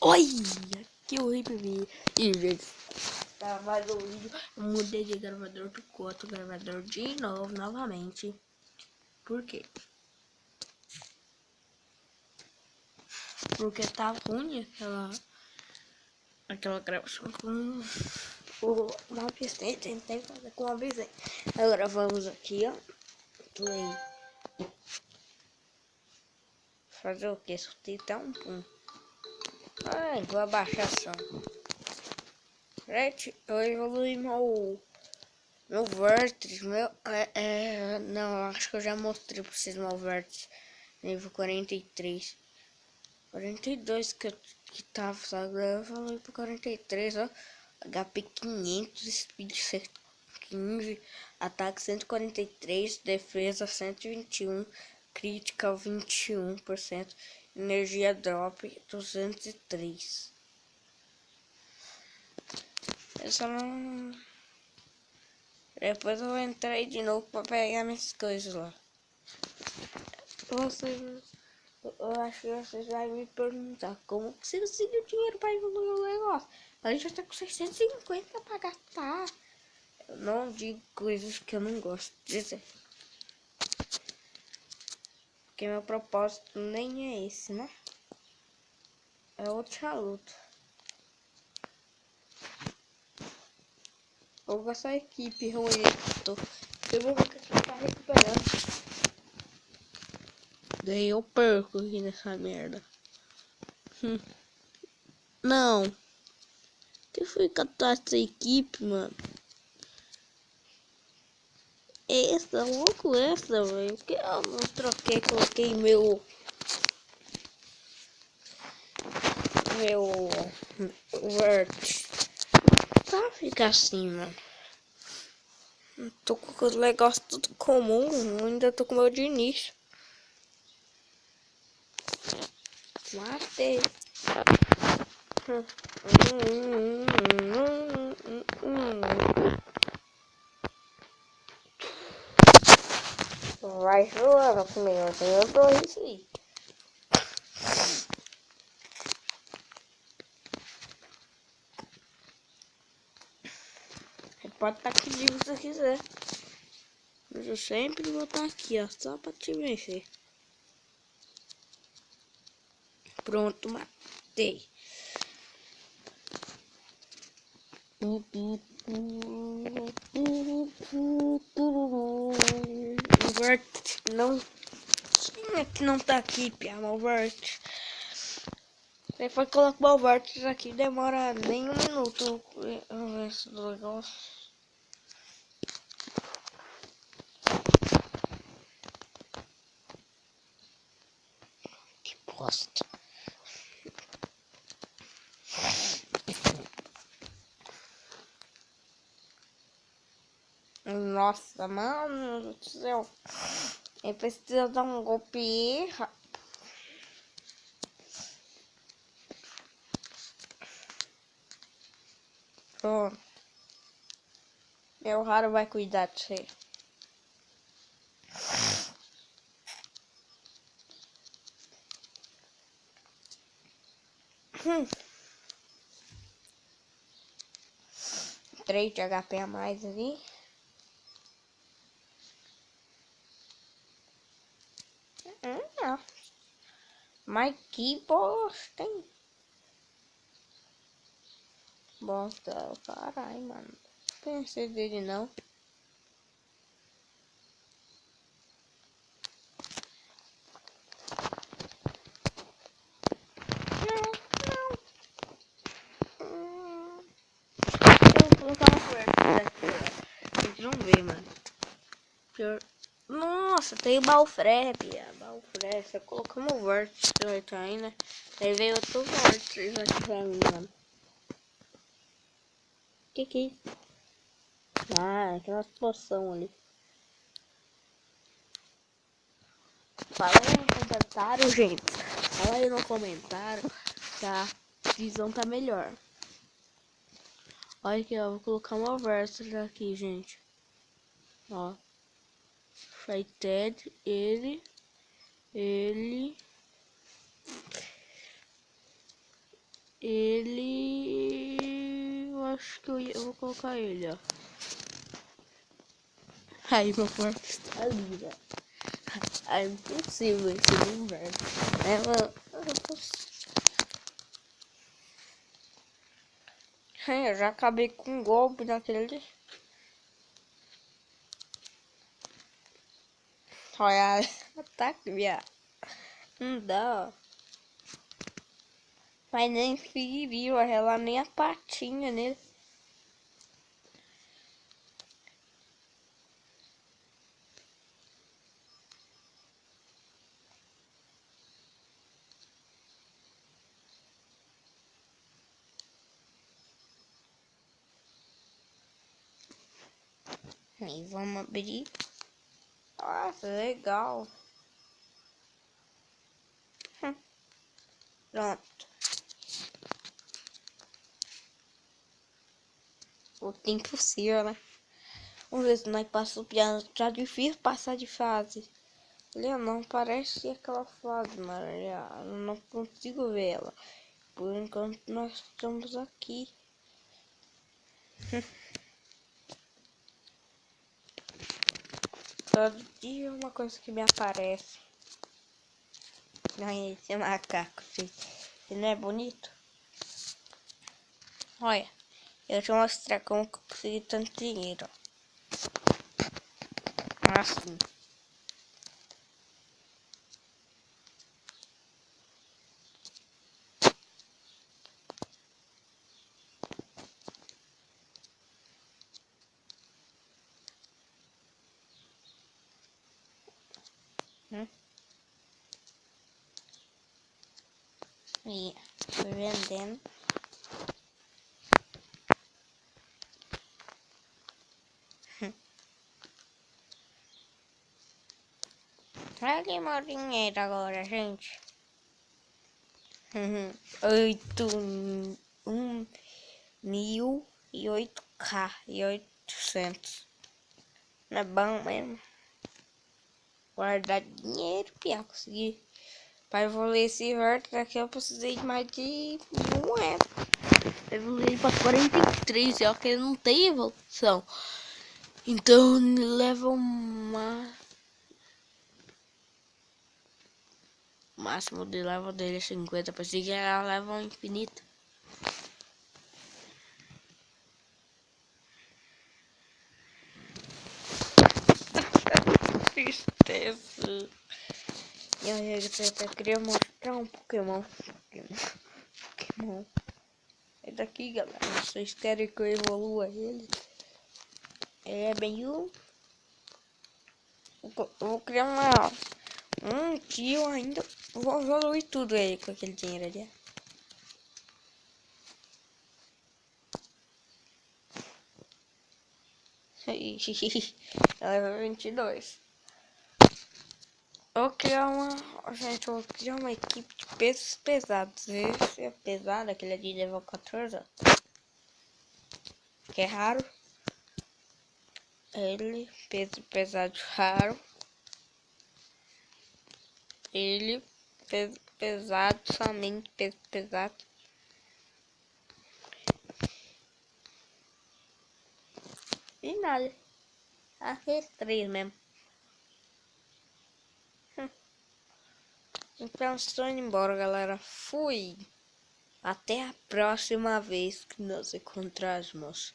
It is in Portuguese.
Olha, que horrível. E, gente, tá mais um vídeo. Eu mudei de gravador pro outro gravador de novo, novamente. Por quê? Porque tá ruim aquela gravação com o Mob 100. Tentei fazer com o Mob 100. Agora vamos aqui, ó. Play. Fazer o que? Só tem até um pum. Ai, vou abaixar só. Gente, eu evolui meu vértice, não, acho que eu já mostrei pra vocês meu vértice, nível 43, 42 que tava, sabe, eu falei pro 43, ó, HP 500, speed 15, ataque 143, defesa 121, critical 21%, energia drop 203. Eu só não... Depois eu vou entrar aí de novo pra pegar minhas coisas lá. Eu acho que vocês vão me perguntar como que você conseguiu dinheiro pra evoluir o negócio. A gente já tá com 650 pra gastar. Eu não digo coisas que eu não gosto de dizer. Porque meu propósito nem é esse, né? É outra luta. Eu vou gastar a equipe ruim. Eu vou ver que você tá recuperando. Daí eu perco aqui nessa merda. Não. Que fui catar essa equipe, mano. Essa, louco essa, velho. Que eu não troquei, coloquei meu vert. Pra ficar assim, mano. Tô com os negócios tudo comum. Ainda tô com o meu de início. Matei. Vai jogar comigo, eu tô isso aí. Você pode estar aqui se você quiser. Mas eu sempre vou estar aqui, ó, só pra te vencer. Pronto, matei. O Vert não tinha que não tá aqui, Pia. O Vert. Você foi colocar o Vert aqui, demora nem um minuto. Vamos ver esse negócio. Que bosta. Nossa, mano do céu. Eu preciso dar um golpe. Pronto. Meu raro vai cuidar de você. Hum. 3 de HP a mais ali. Não. Mas que bosta, hein? Bosta, caralho, mano. Não pensei dele não. Eu vou colocar uma cobertura aqui. Vocês vão ver, mano. Pior. Nossa, tem o Balfré, Bia. Balfré, só colocamos o vórtice aí, né? Aí veio outro vórtice aqui pra mim, mano. Que é isso? Ah, aquela explosão ali. Fala aí no comentário, gente. Fala aí no comentário se a visão tá melhor. Olha aqui, ó. Vou colocar uma versa aqui, gente. Ó. Fighted, ele. Ele... Eu acho que eu vou colocar ele, ó. Aí meu corpo está ali, né? É impossível esse universo. É, eu já acabei com um golpe naquele. Olha, ataque, viado. Não dá, ó. Mas nem feriu ela, nem a patinha nele. Aí vamos abrir. Nossa, legal. Pronto. O tempo impossível, né? Vamos ver se nós passamos piano. Tá difícil passar de fase. Olha, não parece aquela fase, mano. Eu não consigo ver ela. Por enquanto nós estamos aqui. Todo dia uma coisa que me aparece. Ai, esse macaco, gente. Ele não é bonito? Olha, eu te mostrar como que eu consegui tanto dinheiro. Assim. E fui vendendo. Olha aqui meu dinheiro agora, gente. 8.008K. Não é bom mesmo? Guardar dinheiro, pia. Consegui. Para evoluir esse verto aqui eu precisei de mais de moeda. Evoluí para 43, ó, que não tem evolução. Então leva uma... O máximo de level dele é 50, pensei que era level infinito. Tristeza. E aí, eu até queria mostrar um Pokémon. É daqui, galera. Vocês querem que eu evolua ele? É bem um... Eu vou criar um tio ainda. Vou evoluir tudo aí com aquele dinheiro ali. Ela é 22. Vou criar gente, vou criar uma equipe de pesos pesados. Esse é pesado, aquele é de level 14. Que é raro. Ele, peso pesado raro. Ele, peso pesado, somente peso pesado. E nada. Aqueles três mesmo. Então estou indo embora, galera. Fui. Até a próxima vez que nos encontrarmos.